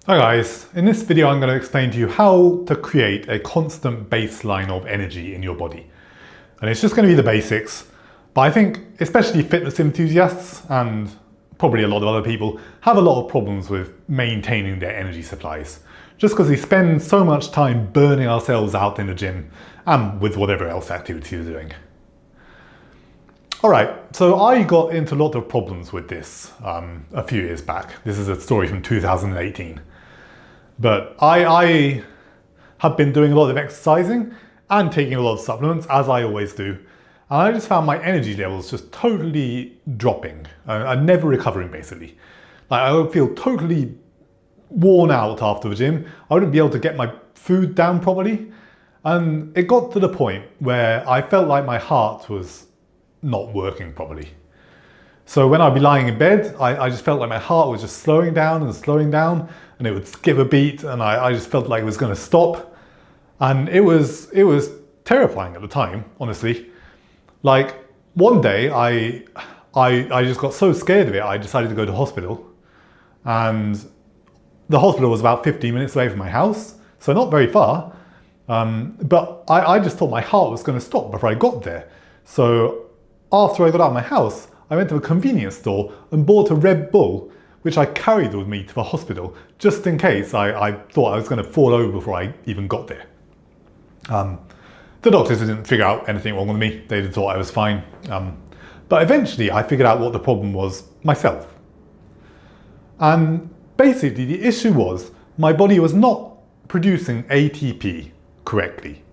Hi guys, in this video I'm going to explain to you how to create a constant baseline of energy in your body. And it's just going to be the basics, but I think especially fitness enthusiasts and probably a lot of other people have a lot of problems with maintaining their energy supplies. Just because we spend so much time burning ourselves out in the gym and with whatever else activity you're doing. Alright, so I got into a lot of problems with this a few years back. This is a story from 2018. But I have been doing a lot of exercising and taking a lot of supplements, as I always do. And I just found my energy levels just totally dropping and never recovering, basically. Like, I would feel totally worn out after the gym. I wouldn't be able to get my food down properly. And it got to the point where I felt like my heart was not working properly. So when I'd be lying in bed, I just felt like my heart was just slowing down, and it would skip a beat, and I just felt like it was going to stop. And it was terrifying at the time, honestly. Like, one day I just got so scared of it, I decided to go to hospital. And the hospital was about 15 minutes away from my house, so not very far. But I just thought my heart was going to stop before I got there. So after I got out of my house, I went to a convenience store and bought a Red Bull, which I carried with me to the hospital, just in case I thought I was going to fall over before I even got there. The doctors didn't figure out anything wrong with me. They thought I was fine. But eventually I figured out what the problem was myself. And basically the issue was my body was not producing ATP correctly.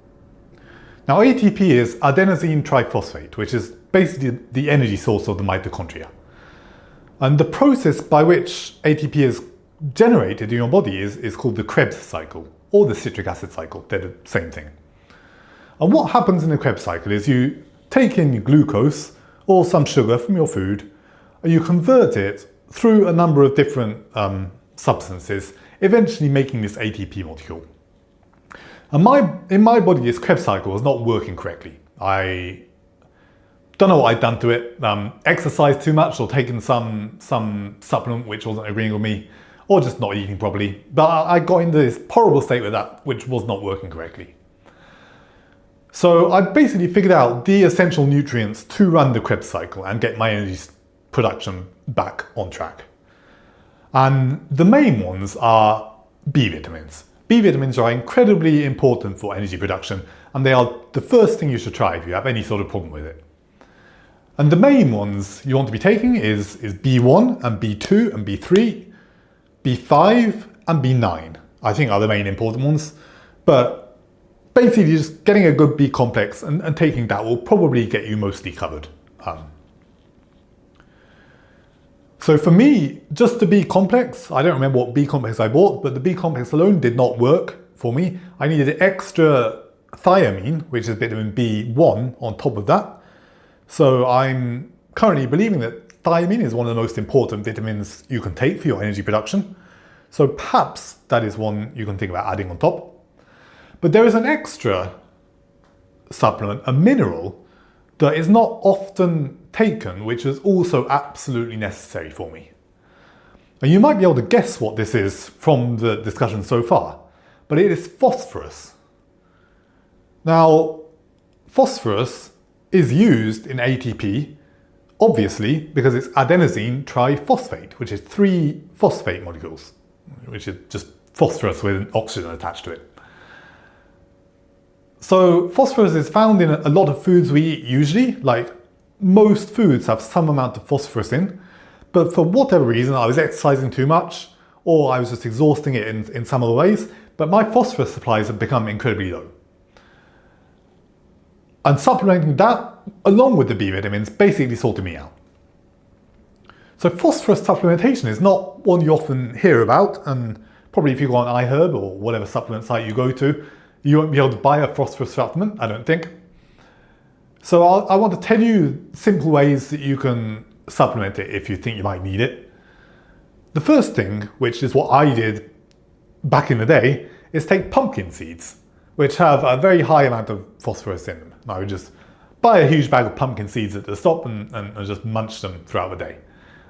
Now, ATP is adenosine triphosphate, which is basically the energy source of the mitochondria. And the process by which ATP is generated in your body is called the Krebs cycle, or the citric acid cycle. They're the same thing. And what happens in the Krebs cycle is you take in glucose or some sugar from your food, and you convert it through a number of different substances, eventually making this ATP molecule. And in my body, this Krebs cycle was not working correctly. I don't know what I'd done to it. Exercised too much, or taken some supplement which wasn't agreeing with me, or just not eating properly. But I got into this horrible state with that, which was not working correctly. So I basically figured out the essential nutrients to run the Krebs cycle and get my energy production back on track. And the main ones are B vitamins. B vitamins are incredibly important for energy production, and they are the first thing you should try if you have any sort of problem with it. And the main ones you want to be taking is B1 and B2 and B3, B5 and B9, I think are the main important ones. But basically just getting a good B complex and taking that will probably get you mostly covered. So for me, just the B complex, I don't remember what B complex I bought, but the B complex alone did not work for me. I needed extra thiamine, which is vitamin B1 on top of that. So I'm currently believing that thiamine is one of the most important vitamins you can take for your energy production. So perhaps that is one you can think about adding on top. But there is an extra supplement, a mineral, that is not often taken, which is also absolutely necessary for me. And you might be able to guess what this is from the discussion so far, but it is phosphorus. Now, phosphorus is used in ATP, obviously, because it's adenosine triphosphate, which is 3 phosphate molecules, which is just phosphorus with an oxygen attached to it. So phosphorus is found in a lot of foods we eat usually, like most foods have some amount of phosphorus in, but for whatever reason, I was exercising too much, or I was just exhausting it in some other ways, but my phosphorus supplies have become incredibly low. And supplementing that, along with the B vitamins, basically sorted me out. So phosphorus supplementation is not one you often hear about, and probably if you go on iHerb or whatever supplement site you go to, you won't be able to buy a phosphorus supplement, I don't think. So I want to tell you simple ways that you can supplement it if you think you might need it. The first thing, which is what I did back in the day, is take pumpkin seeds, which have a very high amount of phosphorus in them. I would just buy a huge bag of pumpkin seeds at the stop and just munch them throughout the day.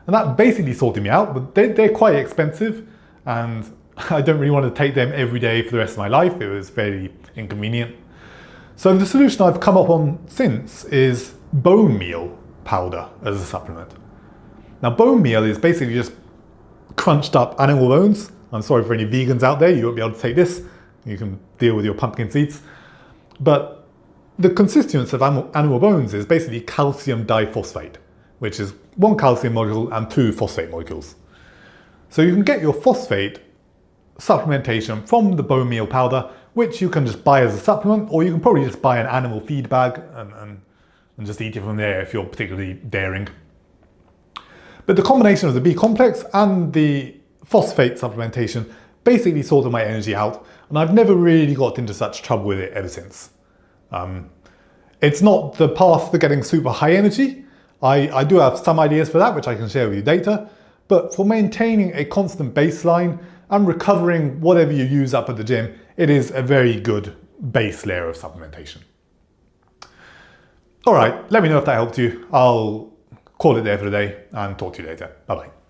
And that basically sorted me out, but they're quite expensive, and I don't really want to take them every day for the rest of my life. It was very inconvenient. So the solution I've come up on since is bone meal powder as a supplement. Now bone meal is basically just crunched up animal bones. I'm sorry for any vegans out there, you won't be able to take this. You can deal with your pumpkin seeds. But the constituents of animal bones is basically calcium diphosphate, which is one calcium molecule and two phosphate molecules. So you can get your phosphate supplementation from the bone meal powder, which you can just buy as a supplement, or you can probably just buy an animal feed bag and just eat it from there if you're particularly daring. But the combination of the B complex and the phosphate supplementation basically sorted my energy out, and I've never really got into such trouble with it ever since. It's not the path to getting super high energy. I do have some ideas for that, which I can share with you later, but for maintaining a constant baseline and recovering whatever you use up at the gym, it is a very good base layer of supplementation. All right, let me know if that helped you. I'll call it there for today and talk to you later. Bye-bye.